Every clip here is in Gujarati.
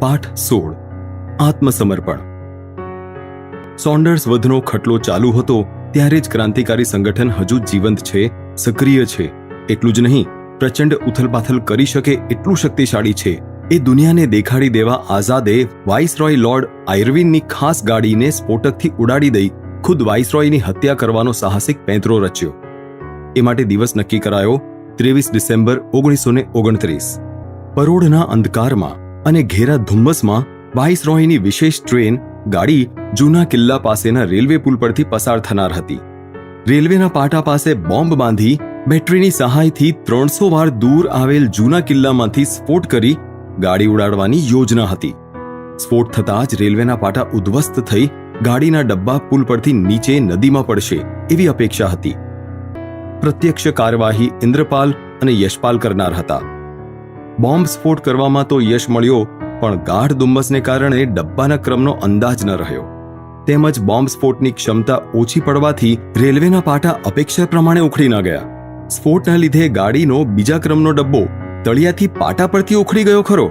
પાઠ 16 આત્મસમર્પણ. સોન્ડર્સ વધનો ખટલો ચાલુ હતો ત્યારે જ ક્રાંતિકારી સંગઠન હજુ જીવંત છે, સક્રિય છે. એટલું જ નહીં, પ્રચંડ ઉથલપાથલ કરી શકે એટલું શક્તિશાળી છે. એ દુનિયાને દેખાડી દેવા આઝાદે વાઇસરોય લોર્ડ આયર્વિનની ખાસ ગાડીને સ્ફોટકથી ઉડાડી દઈ ખુદ વાઇસરોયની હત્યા કરવાનો સાહસિક પેંતરો રચ્યો. એ માટે દિવસ નક્કી કરાયો 23 ડિસેમ્બર 1929. પરોઢના અંધકારમાં અને ઘેરા ધુમ્મસમાં વાઇસરોયની વિશેષ ટ્રેન ગાડી જૂના કિલ્લા પાસેના રેલવે પુલ પરથી પસાર થનાર હતી. રેલવેના પાટા પાસે બોમ્બ બાંધી બેટરીની સહાયથી 300 વાર દૂર આવેલ જૂના કિલ્લામાંથી સ્ફોટ કરી ગાડી ઉડાડવાની યોજના હતી. સ્ફોટ થતાં જ રેલવેના પાટા ઉદ્ધવસ્ત થઈ ગાડીના ડબ્બા પુલ પરથી નીચે નદીમાં પડશે એવી અપેક્ષા હતી. પ્રત્યક્ષ કાર્યવાહી ઇન્દ્રપાલ અને યશપાલ કરનાર હતા. બોમ્બ સ્ફોટ કરવામાં તો યશ મળ્યો, પણ ગાઢ ધુમ્મસને કારણે ડબ્બાના ક્રમનો અંદાજ ન રહ્યો. તેમજ બોમ્બ સ્ફોટની ક્ષમતા ઓછી પડવાથી રેલવેના પાટા અપેક્ષા પ્રમાણે ઉખડી ન ગયા. સ્ફોટના લીધે ગાડીનો બીજા ક્રમનો ડબ્બો તળિયાથી પાટા પરથી ઉખડી ગયો ખરો,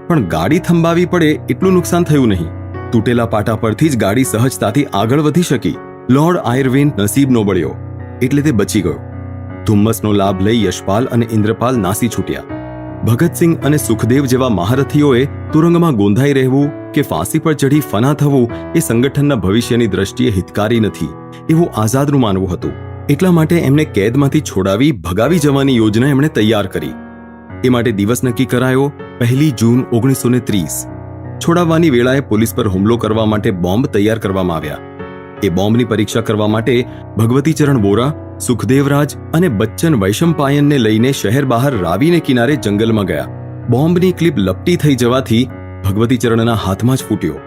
પણ ગાડી થંભાવી પડે એટલું નુકસાન થયું નહીં. તૂટેલા પાટા પરથી જ ગાડી સહજતાથી આગળ વધી શકી. લોર્ડ આયર્વિન નસીબનો બળ્યો એટલે તે બચી ગયો. ધુમ્મસનો લાભ લઈ યશપાલ અને ઇન્દ્રપાલ નાસી છૂટ્યા. ભગતસિંહ અને સુખદેવ જેવા મહારથીઓએ તુરંગમાં ગોંધાઈ રહેવું કે ફાંસી પર ચઢી ફના થવું એ સંગઠનના ભવિષ્યની દ્રષ્ટિએ હિતકારી નથી એવું આઝાદનું માનવું હતું. એટલા માટે એમને કેદમાંથી છોડાવી ભગાવી જવાની યોજના એમણે તૈયાર કરી. એ માટે દિવસ નક્કી કરાયો 1 જૂન 1930. છોડાવવાની વેળાએ પોલીસ પર હુમલો કરવા માટે બોમ્બ તૈયાર કરવામાં આવ્યા. એ બોમ્બની પરીક્ષા કરવા માટે ભગવતીચરણ બોરા, સુખદેવરાજ અને બચ્ચન વૈશંપાયનને લઈને શહેર બહાર રાવીને કિનારે જંગલમાં ગયા. બોમ્બની ક્લિપ લપટી થઈ જવાથી ભગવતીચરણના હાથમાં જ ફૂટ્યો.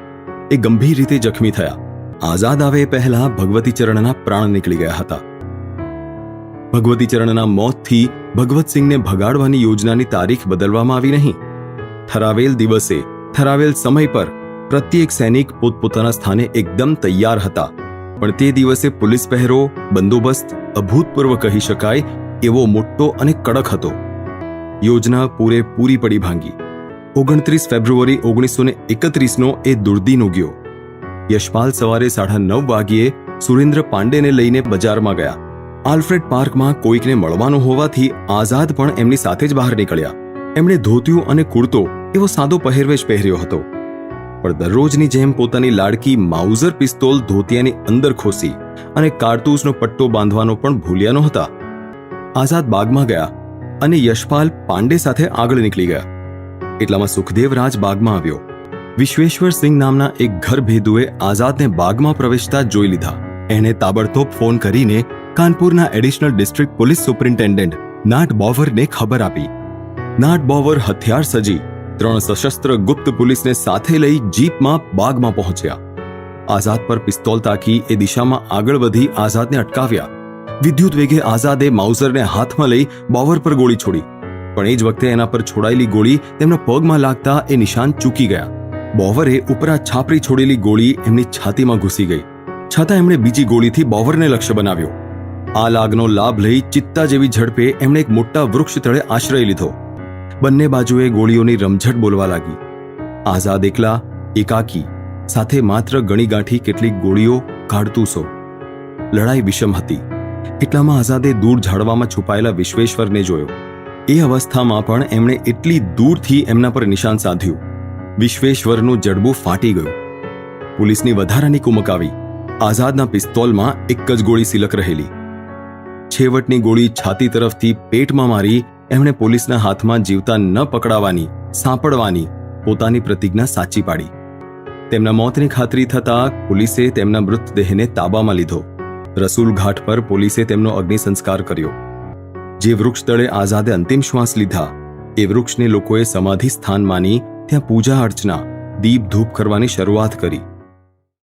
એ ગંભીર રીતે જખમી થયા. આઝાદ આવે પહેલા ભગવતીચરણના પ્રાણ નીકળી ગયા હતા. ભગવતીચરણના મોતથી ભગવતસિંહને ભગાડવાની યોજનાની તારીખ બદલવામાં આવી નહીં. ઠરાવેલ દિવસે ઠરાવેલ સમય પર પ્રત્યેક સૈનિક પોતપોતાના સ્થાને એકદમ તૈયાર હતા. પણ તે દિવસે પોલીસ પહેરો, બંદોબસ્ત અભૂતપૂર્વ કહી શકાય એવો મોટો અને કડક હતો. યોજના પૂરેપૂરી પડી ભાંગી. 29 ફેબ્રુઆરી 1931નો એ દુર્દિન ઉગ્યો. યશપાલ સવારે 9:30 વાગ્યે સુરેન્દ્ર પાંડેને લઈને બજારમાં ગયા. આલ્ફ્રેડ પાર્કમાં કોઈકને મળવાનું હોવાથી આઝાદ પણ એમની સાથે જ બહાર નીકળ્યા. એમણે ધોતિયું અને કુર્તો એવો સાદો પહેરવેશ પહેર્યો હતો, પણ દરરોજની જેમ પોતાની લાડકી માઉઝર પિસ્તોલ ધોતિયાની અંદર ખોસી અને કારતૂસનો પટ્ટો બાંધવાનો પણ ભૂલ્યા નહોતા. આઝાદ બાગમાં ગયા અને યશપાલ પાંડે સાથે આગળ નીકળી ગયા. એટલામાં સુખદેવરાજ બાગમાં આવ્યો. વિશ્વેશ્વરસિંહ નામના એક ઘર ભેદુએ આઝાદને બાગમાં પ્રવેશતા જોઈ લીધા. એણે તાબડતોબ ફોન કરીને કાનપુરના additional district police superintendent Naat બોવરને ખબર આપી. નાટ બોવર હથિયાર સજી 3 સશસ્ત્ર ગુપ્ત પોલીસને સાથે લઈ જીપમાં બાગમાં પહોંચ્યા. આઝાદ પર પિસ્તોલ તાકી એ દિશામાં આગળ વધી આઝાદને અટકાવ્યા. વિદ્યુત વેગે આઝાદે માઉઝરને હાથમાં લઈ બોવર પર ગોળી છોડી, પણ એ જ વખતે એના પર છોડાયેલી ગોળી તેમના પગમાં લાગતા એ નિશાન ચૂકી ગયા. બોવરે ઉપરા છાપરી છોડેલી ગોળી એમની છાતીમાં ઘૂસી ગઈ, છતાં એમણે બીજી ગોળીથી બોવરને લક્ષ્ય બનાવ્યો. આ લાગનો લાભ લઈ ચિત્તા જેવી ઝડપે એમણે એક મોટા વૃક્ષ તળે આશ્રય લીધો. બંને બાજુએ ગોળીઓની રમઝટ બોલવા લાગી. આઝાદ એકલા, એકાકી, સાથે માત્ર ગણીગાંઠી કેટલીક ગોળીઓ, કારતૂસો. લડાઈ વિષમ હતી. એટલામાં આઝાદે દૂર ઝાડવામાં છુપાયેલા વિશ્વેશ્વરને જોયો. એ અવસ્થામાં પણ એમણે એટલી દૂરથી એમના પર નિશાન સાધ્યું. વિશ્વેશ્વરનું જડબું ફાટી ગયું. પોલીસની વધારાની કુમક આવી. આઝાદના પિસ્તોલમાં એક જ ગોળી સિલક રહેલી. છેવટની ગોળી છાતી તરફથી પેટમાં મારી એમણે પોલીસના હાથમાં જીવતા ન પકડાવાની, સાંપડવાની પોતાની પ્રતિજ્ઞા સાચી પાડી. તેમના મોતની ખાતરી થતાં પોલીસે તેમના મૃતદેહને તાબામાં લીધો. રસૂલ ઘાટ પર પોલીસે તેમનો અગ્નિ સંસ્કાર કર્યો. જે વૃક્ષ તળે આઝાદે અંતિમ શ્વાસ લીધા એ વૃક્ષને લોકોએ સમાધિ સ્થાન માની ત્યાં પૂજા અર્ચના, દીપ ધૂપ કરવાની શરૂઆત કરી.